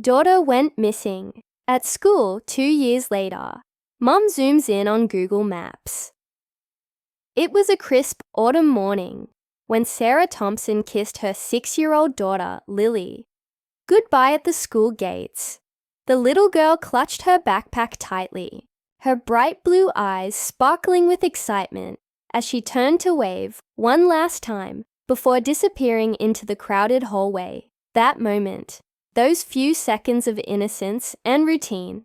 Daughter went missing. At school 2 years later, Mom zooms in on Google Maps. It was a crisp autumn morning when Sarah Thompson kissed her 6-year-old daughter, Lily, goodbye at the school gates. The little girl clutched her backpack tightly, her bright blue eyes sparkling with excitement as she turned to wave one last time before disappearing into the crowded hallway. That moment, those few seconds of innocence and routine,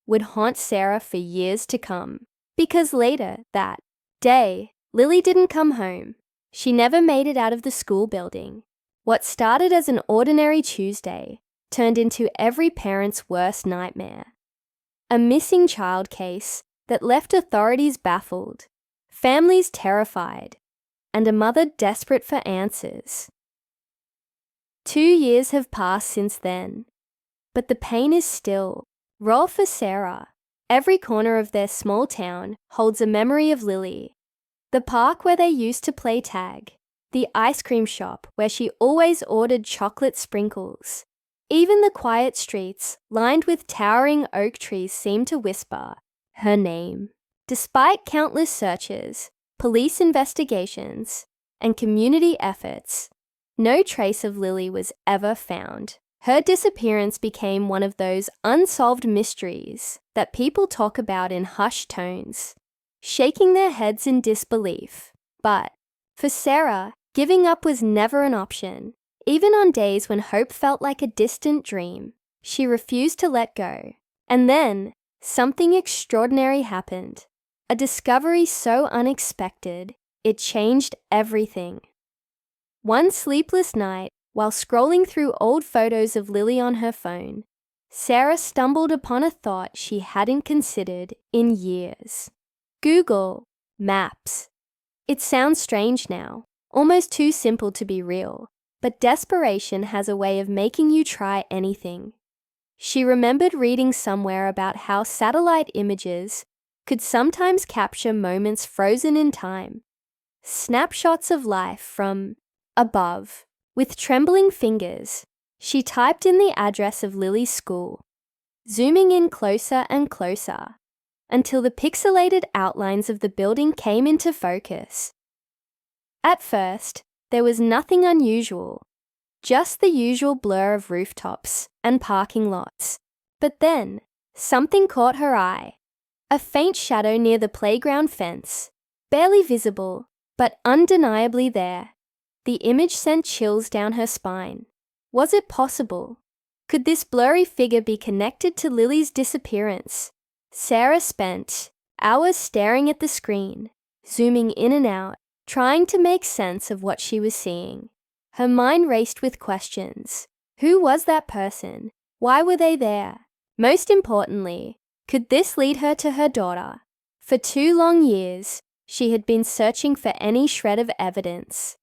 would haunt Sarah for years to come. Because later that day, Lily didn't come home. She never made it out of the school building. What started as an ordinary Tuesday turned into every parent's worst nightmare. A missing child case that left authorities baffled, families terrified, and a mother desperate for answers. 2 years have passed since then, but the pain is still raw for Sarah. Every corner of their small town holds a memory of Lily. The park where they used to play tag, the ice cream shop where she always ordered chocolate sprinkles. Even the quiet streets lined with towering oak trees seemed to whisper her name. Despite countless searches, police investigations, and community efforts, no trace of Lily was ever found. Her disappearance became one of those unsolved mysteries that people talk about in hushed tones, shaking their heads in disbelief. But for Sarah, giving up was never an option. Even on days when hope felt like a distant dream, she refused to let go. And then, something extraordinary happened. A discovery so unexpected, it changed everything. One sleepless night, while scrolling through old photos of Lily on her phone, Sarah stumbled upon a thought she hadn't considered in years. Google Maps. It sounds strange now, almost too simple to be real, but desperation has a way of making you try anything. She remembered reading somewhere about how satellite images could sometimes capture moments frozen in time, snapshots of life from above. With trembling fingers, she typed in the address of Lily's school, zooming in closer and closer, until the pixelated outlines of the building came into focus. At first, there was nothing unusual, just the usual blur of rooftops and parking lots. But then, something caught her eye. A faint shadow near the playground fence, barely visible, but undeniably there. The image sent chills down her spine. Was it possible? Could this blurry figure be connected to Lily's disappearance? Sarah spent hours staring at the screen, zooming in and out, trying to make sense of what she was seeing. Her mind raced with questions. Who was that person? Why were they there? Most importantly, could this lead her to her daughter? For 2 long years, she had been searching for any shred of evidence,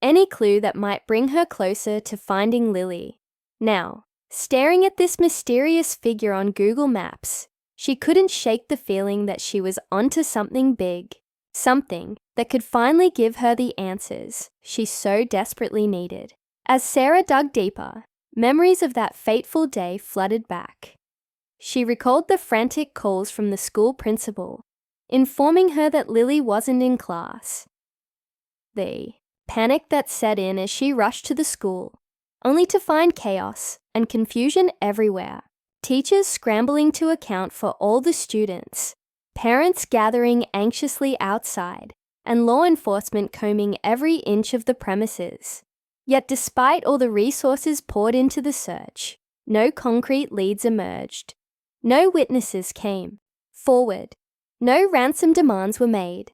any clue that might bring her closer to finding Lily. Now, staring at this mysterious figure on Google Maps, she couldn't shake the feeling that she was onto something big, something that could finally give her the answers she so desperately needed. As Sarah dug deeper, memories of that fateful day flooded back. She recalled the frantic calls from the school principal, informing her that Lily wasn't in class. The panic that set in as she rushed to the school, only to find chaos and confusion everywhere. Teachers scrambling to account for all the students, parents gathering anxiously outside, and law enforcement combing every inch of the premises. Yet despite all the resources poured into the search, no concrete leads emerged. No witnesses came forward. No ransom demands were made.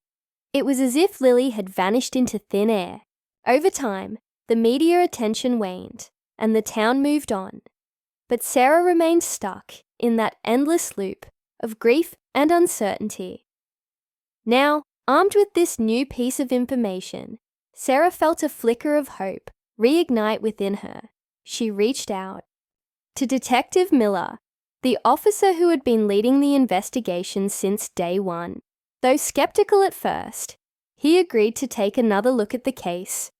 It was as if Lily had vanished into thin air. Over time, the media attention waned, and the town moved on. But Sarah remained stuck in that endless loop of grief and uncertainty. Now, armed with this new piece of information, Sarah felt a flicker of hope reignite within her. She reached out to Detective Miller, the officer who had been leading the investigation since day one. Though skeptical at first, he agreed to take another look at the case,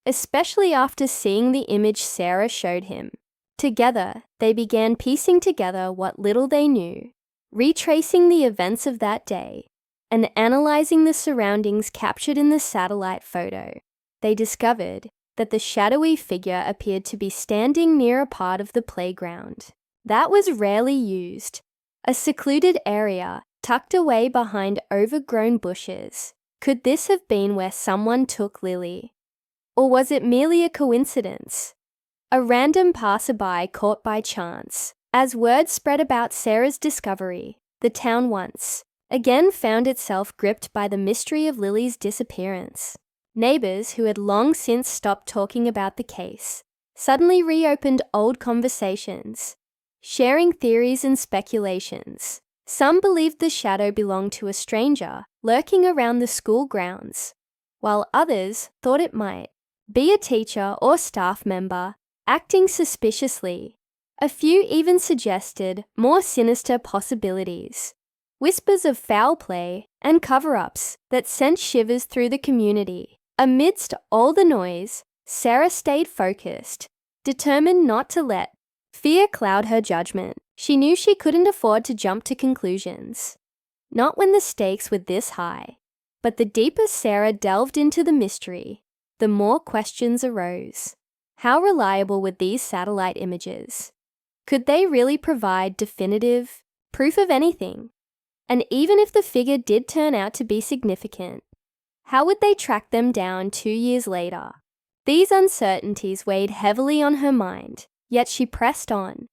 especially after seeing the image Sarah showed him. Together, they began piecing together what little they knew, retracing the events of that day, and analyzing the surroundings captured in the satellite photo. They discovered that the shadowy figure appeared to be standing near a part of the playground that was rarely used, a secluded area tucked away behind overgrown bushes. Could this have been where someone took Lily? Or was it merely a coincidence? A random passerby caught by chance. As word spread about Sarah's discovery, the town once again found itself gripped by the mystery of Lily's disappearance. Neighbors who had long since stopped talking about the case suddenly reopened old conversations, sharing theories and speculations. Some believed the shadow belonged to a stranger lurking around the school grounds, while others thought it might be a teacher or staff member acting suspiciously. A few even suggested more sinister possibilities, whispers of foul play and cover-ups that sent shivers through the community. Amidst all the noise, Sarah stayed focused, determined not to let fear cloud her judgment. She knew she couldn't afford to jump to conclusions, not when the stakes were this high. But the deeper Sarah delved into the mystery, the more questions arose. How reliable were these satellite images? Could they really provide definitive proof of anything? And even if the figure did turn out to be significant, how would they track them down 2 years later? These uncertainties weighed heavily on her mind, yet she pressed on,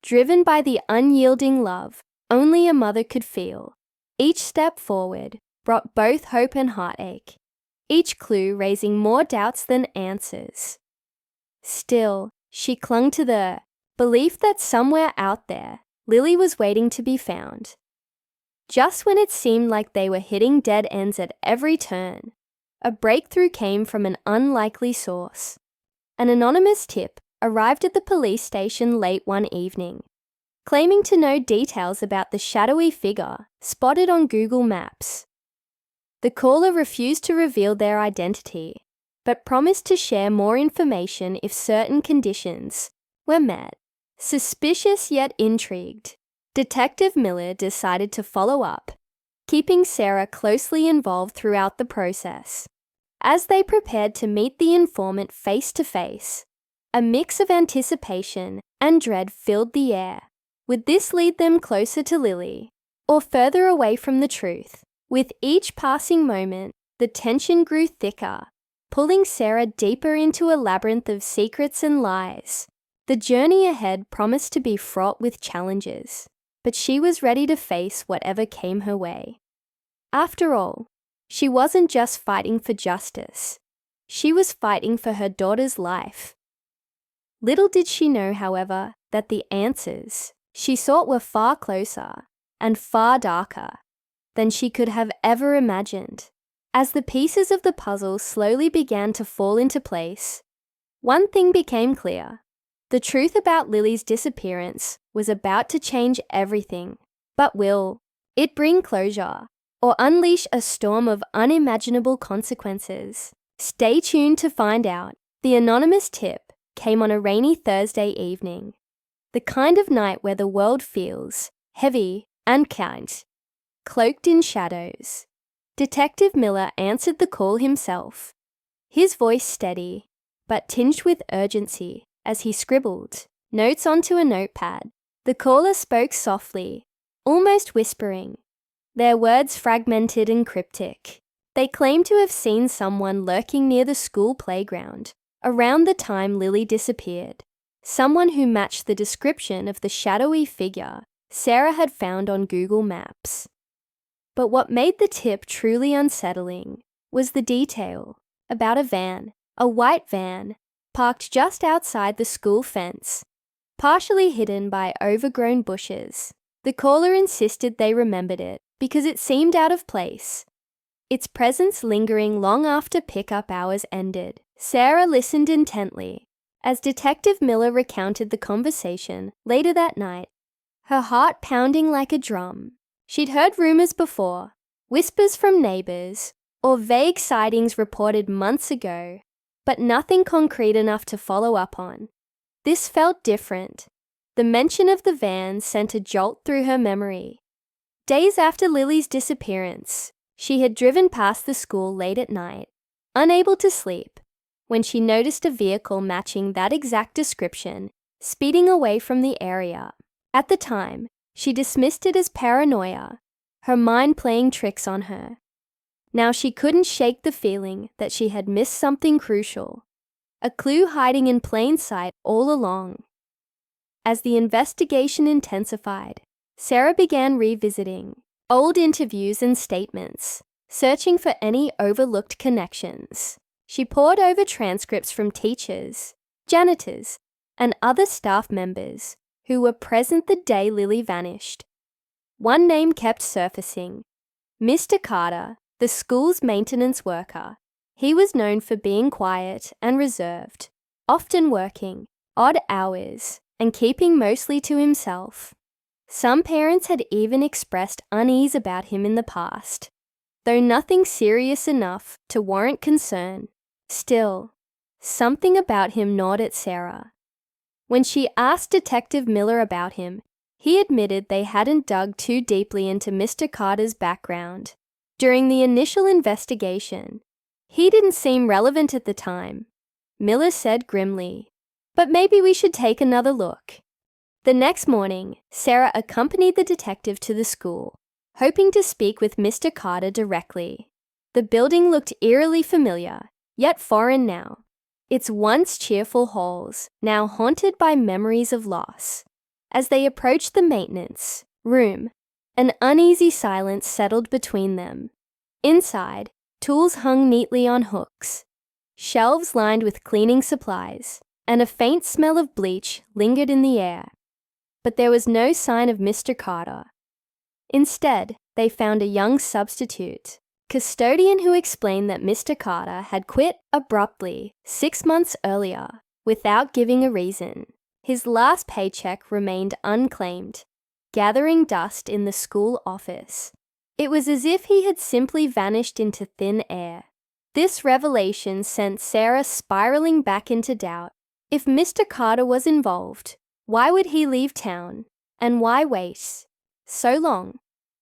driven by the unyielding love only a mother could feel. Each step forward brought both hope and heartache, each clue raising more doubts than answers. Still, she clung to the belief that somewhere out there, Lily was waiting to be found. Just when it seemed like they were hitting dead ends at every turn, a breakthrough came from an unlikely source. An anonymous tip arrived at the police station late one evening, claiming to know details about the shadowy figure spotted on Google Maps. The caller refused to reveal their identity, but promised to share more information if certain conditions were met. Suspicious yet intrigued, Detective Miller decided to follow up, keeping Sarah closely involved throughout the process. As they prepared to meet the informant face to face, a mix of anticipation and dread filled the air. Would this lead them closer to Lily, or further away from the truth? With each passing moment, the tension grew thicker, pulling Sarah deeper into a labyrinth of secrets and lies. The journey ahead promised to be fraught with challenges, but she was ready to face whatever came her way. After all, she wasn't just fighting for justice. She was fighting for her daughter's life. Little did she know, however, that the answers she sought were far closer and far darker than she could have ever imagined. As the pieces of the puzzle slowly began to fall into place, one thing became clear. The truth about Lily's disappearance was about to change everything. But will it bring closure or unleash a storm of unimaginable consequences? Stay tuned to find out. The anonymous tip came on a rainy Thursday evening, the kind of night where the world feels heavy and cloaked in shadows. Detective Miller answered the call himself, his voice steady but tinged with urgency as he scribbled notes onto a notepad. The caller spoke softly, almost whispering, their words fragmented and cryptic. They claimed to have seen someone lurking near the school playground around the time Lily disappeared, someone who matched the description of the shadowy figure Sarah had found on Google Maps. But what made the tip truly unsettling was the detail about a white van, parked just outside the school fence, partially hidden by overgrown bushes. The caller insisted they remembered it because it seemed out of place, its presence lingering long after pickup hours ended. Sarah listened intently as Detective Miller recounted the conversation later that night, her heart pounding like a drum. She'd heard rumors before, whispers from neighbors, or vague sightings reported months ago, but nothing concrete enough to follow up on. This felt different. The mention of the van sent a jolt through her memory. Days after Lily's disappearance, she had driven past the school late at night, unable to sleep, when she noticed a vehicle matching that exact description speeding away from the area. At the time, she dismissed it as paranoia, her mind playing tricks on her. Now she couldn't shake the feeling that she had missed something crucial, a clue hiding in plain sight all along. As the investigation intensified, Sarah began revisiting old interviews and statements, searching for any overlooked connections. She pored over transcripts from teachers, janitors, and other staff members who were present the day Lily vanished. One name kept surfacing: Mr. Carter, the school's maintenance worker. He was known for being quiet and reserved, often working odd hours and keeping mostly to himself. Some parents had even expressed unease about him in the past, though nothing serious enough to warrant concern. Still, something about him gnawed at Sarah. When she asked Detective Miller about him, he admitted they hadn't dug too deeply into Mr. Carter's background. During the initial investigation, he didn't seem relevant at the time. Miller said grimly, "But maybe we should take another look." The next morning, Sarah accompanied the detective to the school, hoping to speak with Mr. Carter directly. The building looked eerily familiar, yet foreign now. Its once cheerful halls now haunted by memories of loss. As they approached the maintenance room, an uneasy silence settled between them. Inside, tools hung neatly on hooks, shelves lined with cleaning supplies, and a faint smell of bleach lingered in the air. But there was no sign of Mr. Carter. Instead, they found a young substitute custodian who explained that Mr. Carter had quit abruptly 6 months earlier without giving a reason. His last paycheck remained unclaimed, gathering dust in the school office. It was as if he had simply vanished into thin air. This revelation sent Sarah spiraling back into doubt. If Mr. Carter was involved, why would he leave town? And why wait so long?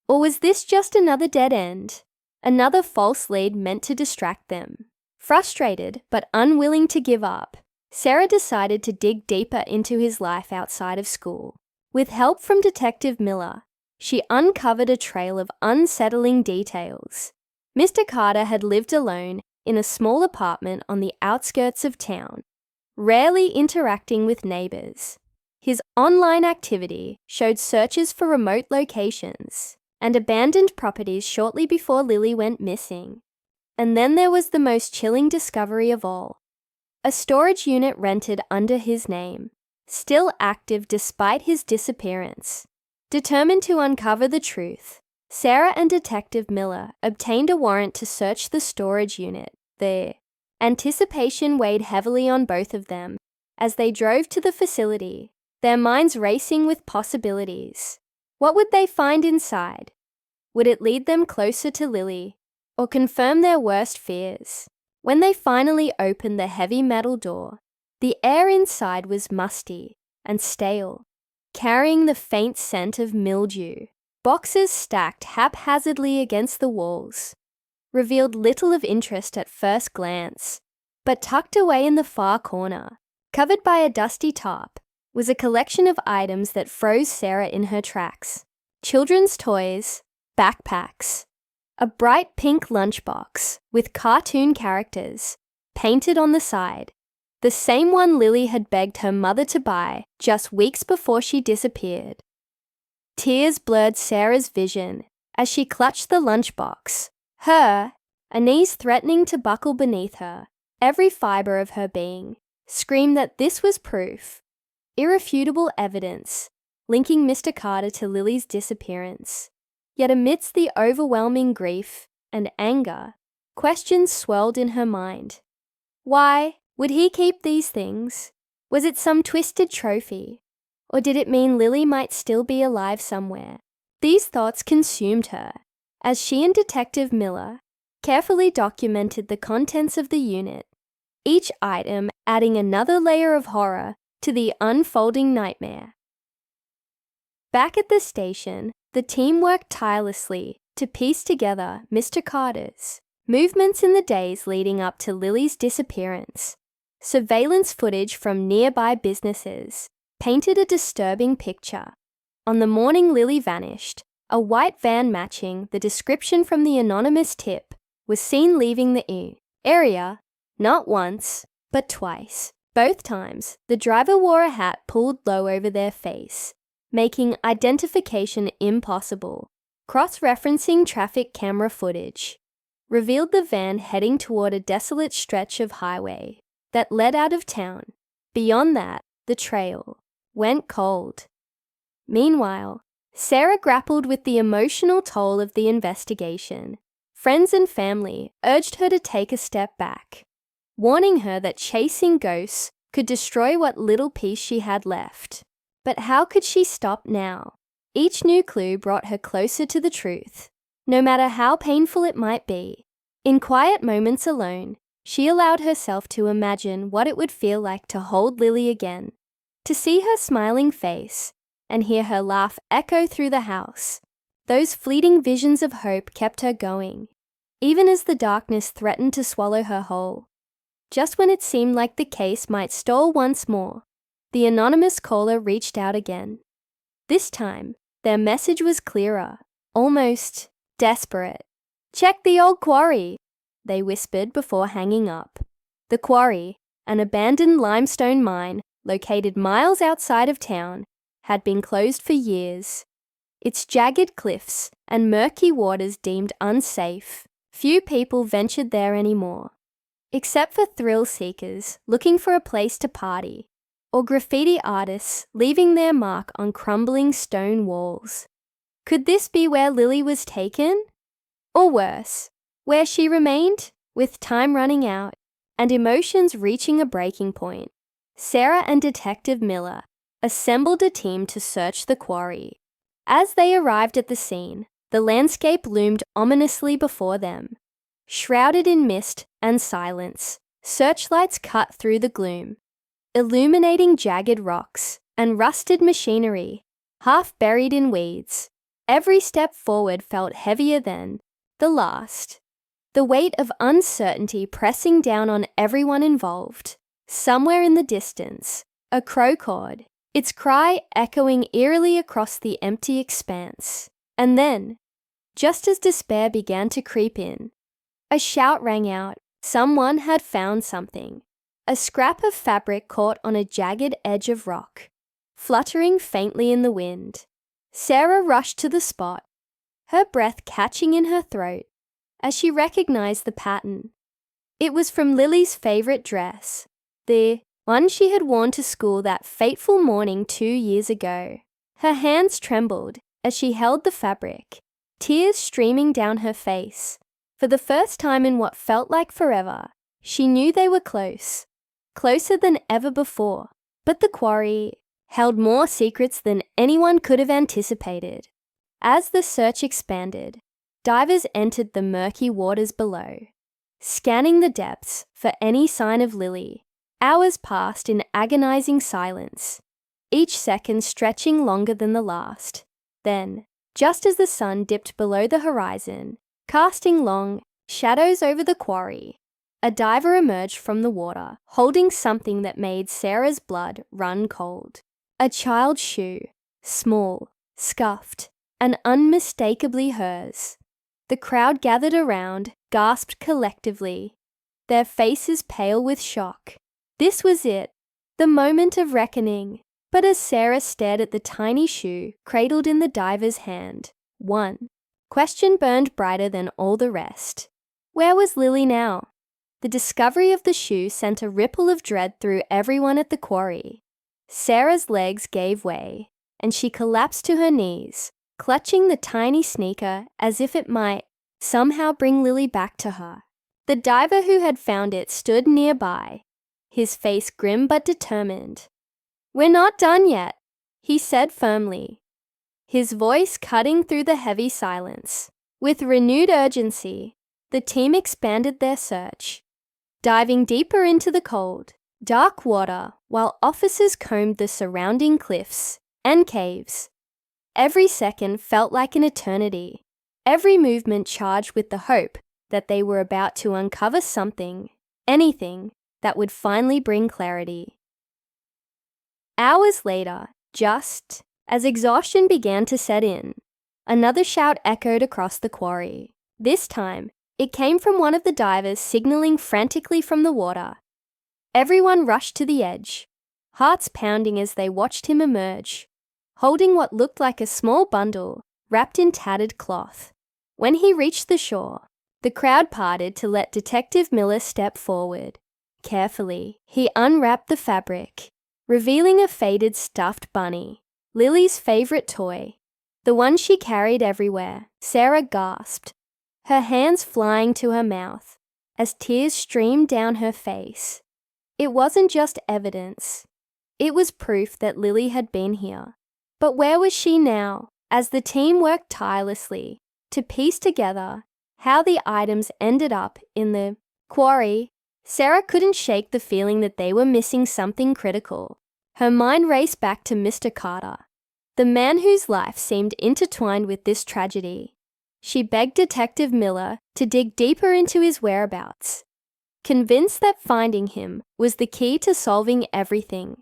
Or was this just another dead end? Another false lead meant to distract them? Frustrated but unwilling to give up, Sarah decided to dig deeper into his life outside of school. With help from Detective Miller, she uncovered a trail of unsettling details. Mr. Carter had lived alone in a small apartment on the outskirts of town, rarely interacting with neighbors. His online activity showed searches for remote locations and abandoned properties shortly before Lily went missing. And then there was the most chilling discovery of all: a storage unit rented under his name, still active despite his disappearance. Determined to uncover the truth, Sarah and Detective Miller obtained a warrant to search the storage unit. The anticipation weighed heavily on both of them as they drove to the facility, their minds racing with possibilities. What would they find inside? Would it lead them closer to Lily or confirm their worst fears? When they finally opened the heavy metal door, the air inside was musty and stale, carrying the faint scent of mildew. Boxes stacked haphazardly against the walls revealed little of interest at first glance, but tucked away in the far corner, covered by a dusty tarp, was a collection of items that froze Sarah in her tracks. Children's toys, backpacks, a bright pink lunchbox with cartoon characters painted on the side, the same one Lily had begged her mother to buy just weeks before she disappeared. Tears blurred Sarah's vision as she clutched the lunchbox, her knees threatening to buckle beneath her. Every fiber of her being screamed that this was proof, irrefutable evidence linking Mr. Carter to Lily's disappearance. Yet amidst the overwhelming grief and anger, questions swirled in her mind. Why would he keep these things? Was it some twisted trophy? Or did it mean Lily might still be alive somewhere? These thoughts consumed her as she and Detective Miller carefully documented the contents of the unit, each item adding another layer of horror to the unfolding nightmare. Back at the station, the team worked tirelessly to piece together Mr. Carter's movements in the days leading up to Lily's disappearance. Surveillance footage from nearby businesses painted a disturbing picture. On the morning Lily vanished, a white van matching the description from the anonymous tip was seen leaving the area not once, but twice. Both times, the driver wore a hat pulled low over their face, making identification impossible. Cross-referencing traffic camera footage revealed the van heading toward a desolate stretch of highway that led out of town. Beyond that, the trail went cold. Meanwhile, Sarah grappled with the emotional toll of the investigation. Friends and family urged her to take a step back, warning her that chasing ghosts could destroy what little peace she had left. But how could she stop now? Each new clue brought her closer to the truth, no matter how painful it might be. In quiet moments alone, she allowed herself to imagine what it would feel like to hold Lily again, to see her smiling face and hear her laugh echo through the house. Those fleeting visions of hope kept her going, even as the darkness threatened to swallow her whole. Just when it seemed like the case might stall once more, the anonymous caller reached out again. This time, their message was clearer, almost desperate. "Check the old quarry," they whispered before hanging up. The quarry, an abandoned limestone mine located miles outside of town, had been closed for years. Its jagged cliffs and murky waters deemed unsafe, few people ventured there anymore, except for thrill seekers looking for a place to party, or graffiti artists leaving their mark on crumbling stone walls. Could this be where Lily was taken? Or worse, where she remained, with time running out and emotions reaching a breaking point? Sarah and Detective Miller assembled a team to search the quarry. As they arrived at the scene, the landscape loomed ominously before them. Shrouded in mist and silence, searchlights cut through the gloom, illuminating jagged rocks and rusted machinery, half buried in weeds. Every step forward felt heavier than the last, the weight of uncertainty pressing down on everyone involved. Somewhere in the distance, a crow cawed, its cry echoing eerily across the empty expanse. And then, just as despair began to creep in, a shout rang out. Someone had found something. A scrap of fabric caught on a jagged edge of rock, fluttering faintly in the wind. Sarah rushed to the spot, her breath catching in her throat as she recognized the pattern. It was from Lily's favorite dress, the one she had worn to school that fateful morning 2 years ago. Her hands trembled as she held the fabric, tears streaming down her face. For the first time in what felt like forever, she knew they were close, closer than ever before. But the quarry held more secrets than anyone could have anticipated. As the search expanded, divers entered the murky waters below, scanning the depths for any sign of Lily. Hours passed in agonizing silence, each second stretching longer than the last. Then, just as the sun dipped below the horizon, casting long shadows over the quarry, a diver emerged from the water, holding something that made Sarah's blood run cold. A child's shoe, small, scuffed, and unmistakably hers. The crowd gathered around, gasped collectively, their faces pale with shock. This was it, the moment of reckoning. But as Sarah stared at the tiny shoe cradled in the diver's hand, one question burned brighter than all the rest. Where was Lily now? The discovery of the shoe sent a ripple of dread through everyone at the quarry. Sarah's legs gave way, and she collapsed to her knees, clutching the tiny sneaker as if it might somehow bring Lily back to her. The diver who had found it stood nearby, his face grim but determined. "We're not done yet," he said firmly, his voice cutting through the heavy silence. With renewed urgency, the team expanded their search, diving deeper into the cold, dark water while officers combed the surrounding cliffs and caves. Every second felt like an eternity, every movement charged with the hope that they were about to uncover something, anything, that would finally bring clarity. Hours later, just as exhaustion began to set in, another shout echoed across the quarry. This time, it came from one of the divers signaling frantically from the water. Everyone rushed to the edge, hearts pounding as they watched him emerge, holding what looked like a small bundle wrapped in tattered cloth. When he reached the shore, the crowd parted to let Detective Miller step forward. Carefully, he unwrapped the fabric, revealing a faded stuffed bunny, Lily's favorite toy, the one she carried everywhere. Sarah gasped, her hands flying to her mouth as tears streamed down her face. It wasn't just evidence. It was proof that Lily had been here. But where was she now? As the team worked tirelessly to piece together how the items ended up in the quarry, Sarah couldn't shake the feeling that they were missing something critical. Her mind raced back to Mr. Carter, the man whose life seemed intertwined with this tragedy. She begged Detective Miller to dig deeper into his whereabouts, convinced that finding him was the key to solving everything.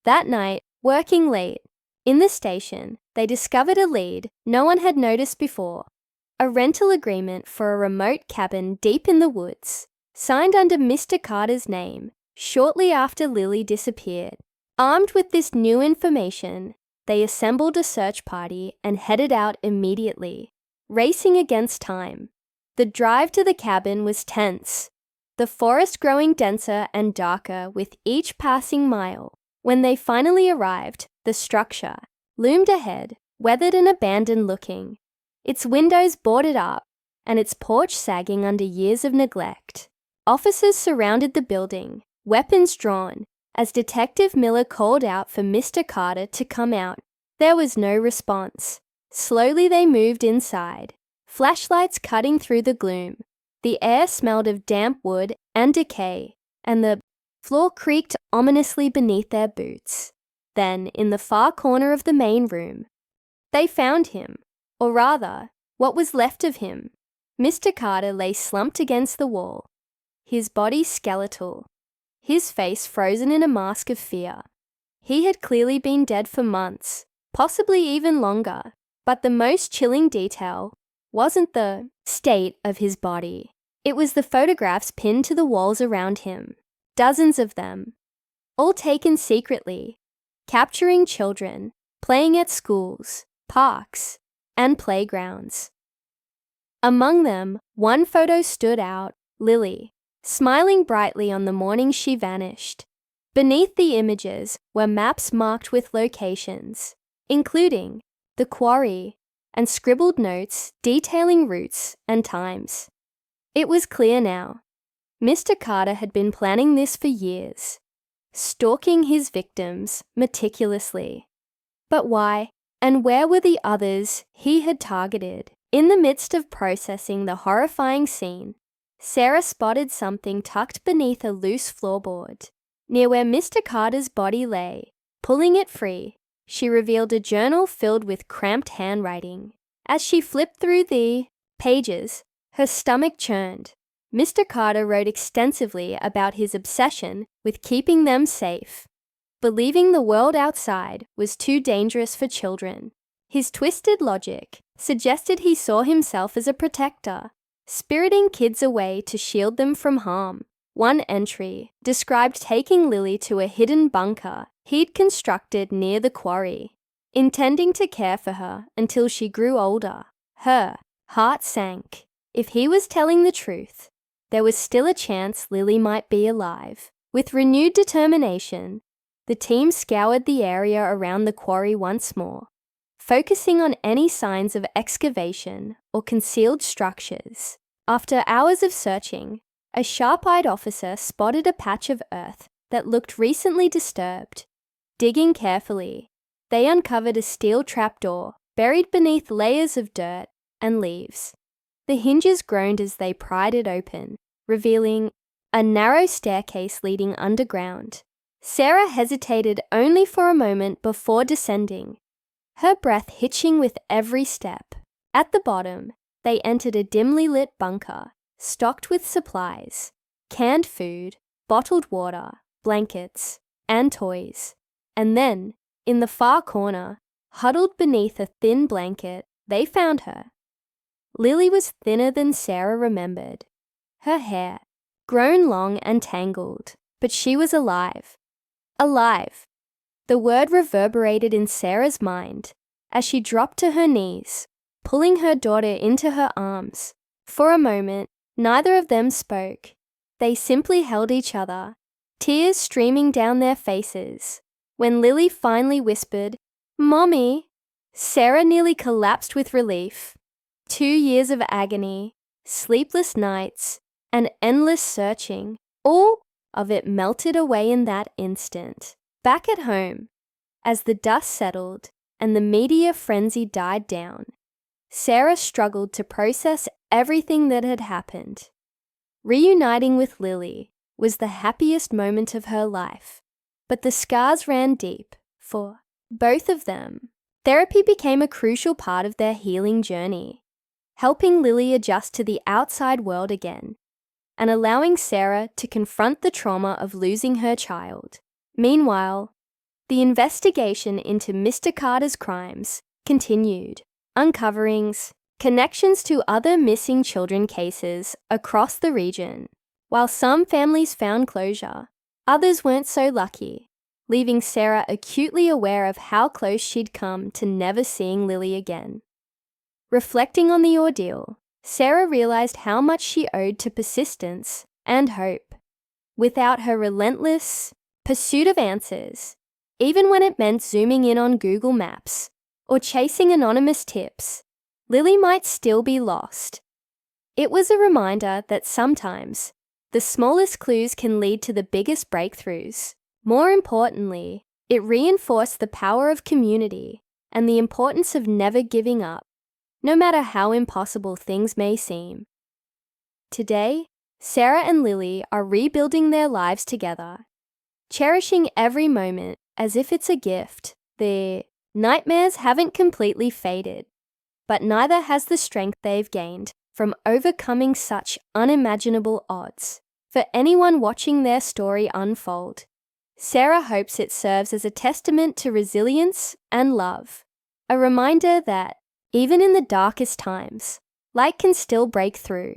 That night, working late, in the station, they discovered a lead no one had noticed before. A rental agreement for a remote cabin deep in the woods, signed under Mr. Carter's name shortly after Lily disappeared. Armed with this new information, they assembled a search party and headed out immediately, racing against time. The drive to the cabin was tense, the forest growing denser and darker with each passing mile. When they finally arrived, the structure loomed ahead, weathered and abandoned looking, its windows boarded up and its porch sagging under years of neglect. Officers surrounded the building, weapons drawn, as Detective Miller called out for Mr. Carter to come out. There was no response. Slowly they moved inside, flashlights cutting through the gloom. The air smelled of damp wood and decay, and the floor creaked ominously beneath their boots. Then, in the far corner of the main room, they found him, or rather, what was left of him. Mr. Carter lay slumped against the wall, his body skeletal, his face frozen in a mask of fear. He had clearly been dead for months, possibly even longer, but the most chilling detail wasn't the state of his body. It was the photographs pinned to the walls around him, dozens of them, all taken secretly, capturing children, playing at schools, parks, and playgrounds. Among them, one photo stood out, Lily, smiling brightly on the morning she vanished. Beneath the images were maps marked with locations, including the quarry, and scribbled notes detailing routes and times. It was clear now. Mr. Carter had been planning this for years, stalking his victims meticulously. But why, and where were the others he had targeted? In the midst of processing the horrifying scene, Sarah spotted something tucked beneath a loose floorboard. Near where Mr. Carter's body lay, pulling it free, she revealed a journal filled with cramped handwriting. As she flipped through the pages, her stomach churned. Mr. Carter wrote extensively about his obsession with keeping them safe, believing the world outside was too dangerous for children. His twisted logic suggested he saw himself as a protector, spiriting kids away to shield them from harm. One entry described taking Lily to a hidden bunker he'd constructed near the quarry, intending to care for her until she grew older. Her heart sank. If he was telling the truth, there was still a chance Lily might be alive. With renewed determination, the team scoured the area around the quarry once more, focusing on any signs of excavation or concealed structures. After hours of searching, a sharp-eyed officer spotted a patch of earth that looked recently disturbed. Digging carefully, they uncovered a steel trapdoor buried beneath layers of dirt and leaves. The hinges groaned as they pried it open, revealing a narrow staircase leading underground. Sarah hesitated only for a moment before descending, her breath hitching with every step. At the bottom, they entered a dimly lit bunker, stocked with supplies, canned food, bottled water, blankets, and toys. And then, in the far corner, huddled beneath a thin blanket, they found her. Lily was thinner than Sarah remembered. Her hair, grown long and tangled, but she was alive. Alive. The word reverberated in Sarah's mind as she dropped to her knees, pulling her daughter into her arms. For a moment, neither of them spoke. They simply held each other, tears streaming down their faces. When Lily finally whispered, "Mommy," Sarah nearly collapsed with relief. 2 years of agony, sleepless nights, and endless searching, all of it melted away in that instant. Back at home, as the dust settled and the media frenzy died down, Sarah struggled to process everything that had happened. Reuniting with Lily was the happiest moment of her life, but the scars ran deep for both of them. Therapy became a crucial part of their healing journey, helping Lily adjust to the outside world again and allowing Sarah to confront the trauma of losing her child. Meanwhile, the investigation into Mr. Carter's crimes continued, uncovering connections to other missing children cases across the region. While some families found closure, others weren't so lucky, leaving Sarah acutely aware of how close she'd come to never seeing Lily again. Reflecting on the ordeal, Sarah realized how much she owed to persistence and hope. Without her relentless pursuit of answers, even when it meant zooming in on Google Maps or chasing anonymous tips, Lily might still be lost. It was a reminder that sometimes the smallest clues can lead to the biggest breakthroughs. More importantly, it reinforced the power of community and the importance of never giving up, no matter how impossible things may seem. Today, Sarah and Lily are rebuilding their lives together, cherishing every moment as if it's a gift. Their nightmares haven't completely faded, but neither has the strength they've gained from overcoming such unimaginable odds. For anyone watching their story unfold, Sarah hopes it serves as a testament to resilience and love, a reminder that even in the darkest times, light can still break through.